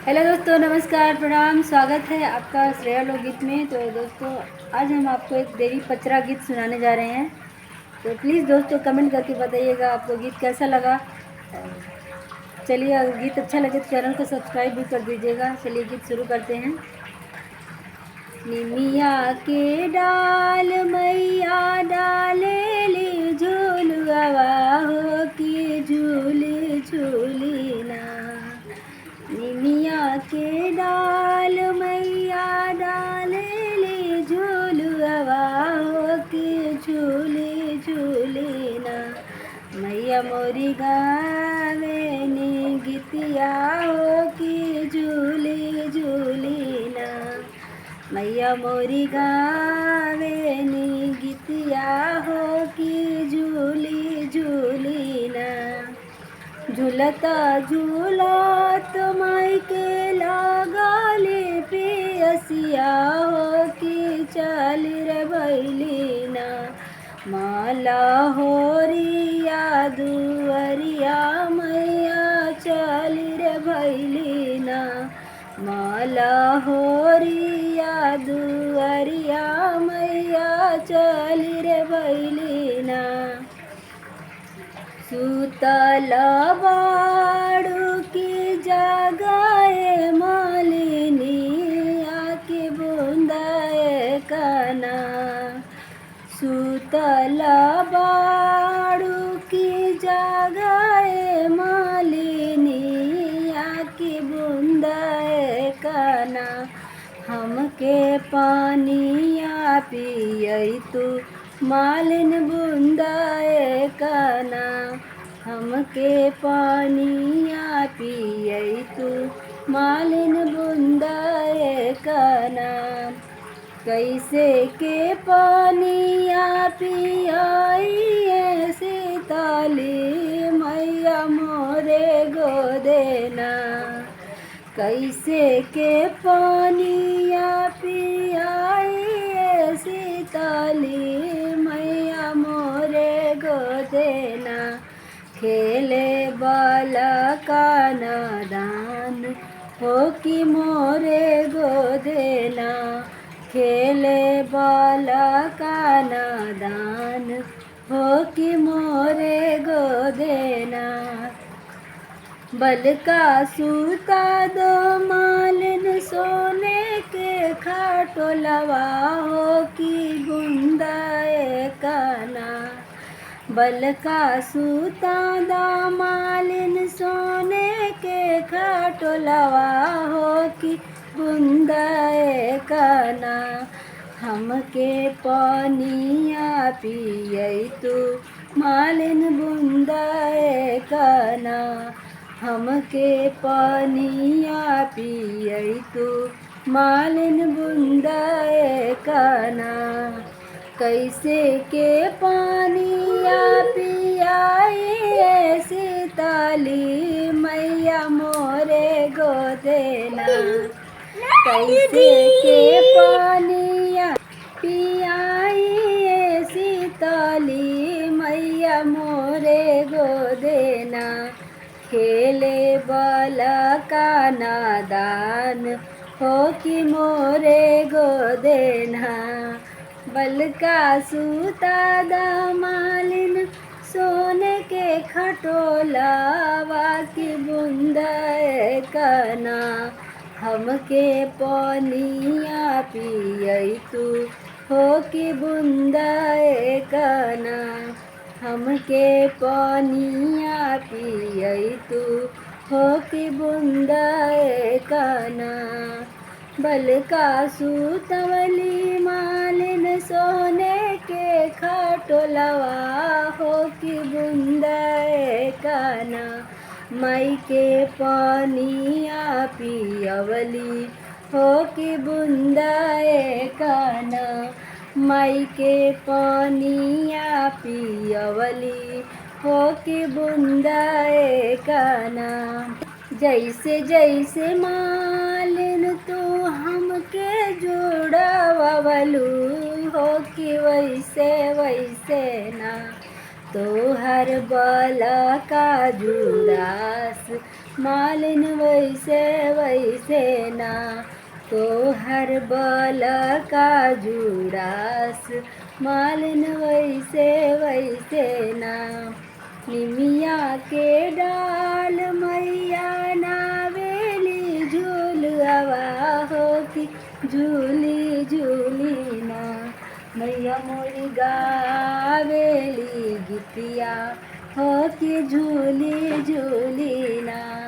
Hello दोस्तों, नमस्कार, प्रणाम। स्वागत है आपका श्रेया लोकगीत में। तो दोस्तों, आज हम आपको एक देवी पचरा गीत सुनाने जा रहे हैं। तो प्लीज़ दोस्तों कमेंट करके बताइएगा आपको गीत कैसा लगा। चलिए, अगर गीत अच्छा लगे तो चैनल को सब्सक्राइब भी कर दीजिएगा। चलिए गीत शुरू करते हैं। निमिया के डाल मैया डाले ले झूलुआ हो कि झूली झूली ना। निमिया के डाल मैया डाले ले झूलुआ हो कि झूली झूली ना। मैया मोरी गावे नी गीतिया हो कि झूली झूली ना। मैया मोरी गावे नी गीतिया हो कि झूली झूली ना। झूलता झूलत माई के लागले पियसिया हो कि चल रे भैली ना। माला होरिया दुअरिया मैया चल रे भैली ना। माला होरिया दुअरिया मैया चल रे भैली ना। सुतल बाड़ू की जगाए मालिनी आके बूंदाए काना। सुतल बाड़ू की जगाए मालिनी आके बूंदाए काना। हमके पानिया पियई तू मालिन बूंदाए काना। हमके पानिया पियई तू मालिन बूंदाए काना। कैसे के पानिया पियाई सीताली मैया मोरे गोदेना। कैसे के पानिया पियाई सीताली मैया मोरे गोदेना। खेले बाला का नादान हो कि मोरे गोदेना। खेले बाला का नादान हो कि मोरे गोदेना। बल का सूता दो मालिन सोने के खाटोलवा हो कि बुंदाए काना। बल का सूता दा मालिन सोने के खाटोलवा हो कि बुंदाए काना। हमके पानिया पियई तू मालिन बुंदाए काना। हमके पानिया पियई तू मालिन बुंदाए काना। कैसे के पानिया पियाई सीताली मैया मोरे गोदेना। कैसे के पानिया पियाई सीताली मैया मोरे गोदेना। खेले बाला का नादान हो कि मोरे गोदेना। बल का सूता दा मालिन सोने के खटोलावा की बुंदाए काना। हमके पानिया पियई तू हो कि बुंदाए काना। हमके पानिया पियई तू हो कि बुंदाए काना। बल का सूतवली मालिन सोने के खटोलवा हो कि बुंदाए काना। मई के पानिया पियवली हो कि बुंदाए काना। मई के पानिया पियवली हो कि बुंदाए काना। जैसे जैसे मालिन तू हमके जोड़ावलू हो कि वैसे वैसे ना। तोहर बला का जुड़ास मालिन वैसे वैसे ना, तोहर बला का जुड़ास मालिन वैसे वैसे ना। निमिया के डाल मैया नावेली झूलवा हो कि झूली झूली ना, मैया मोरी गावेली गीतिया हो कि झूली झूली ना।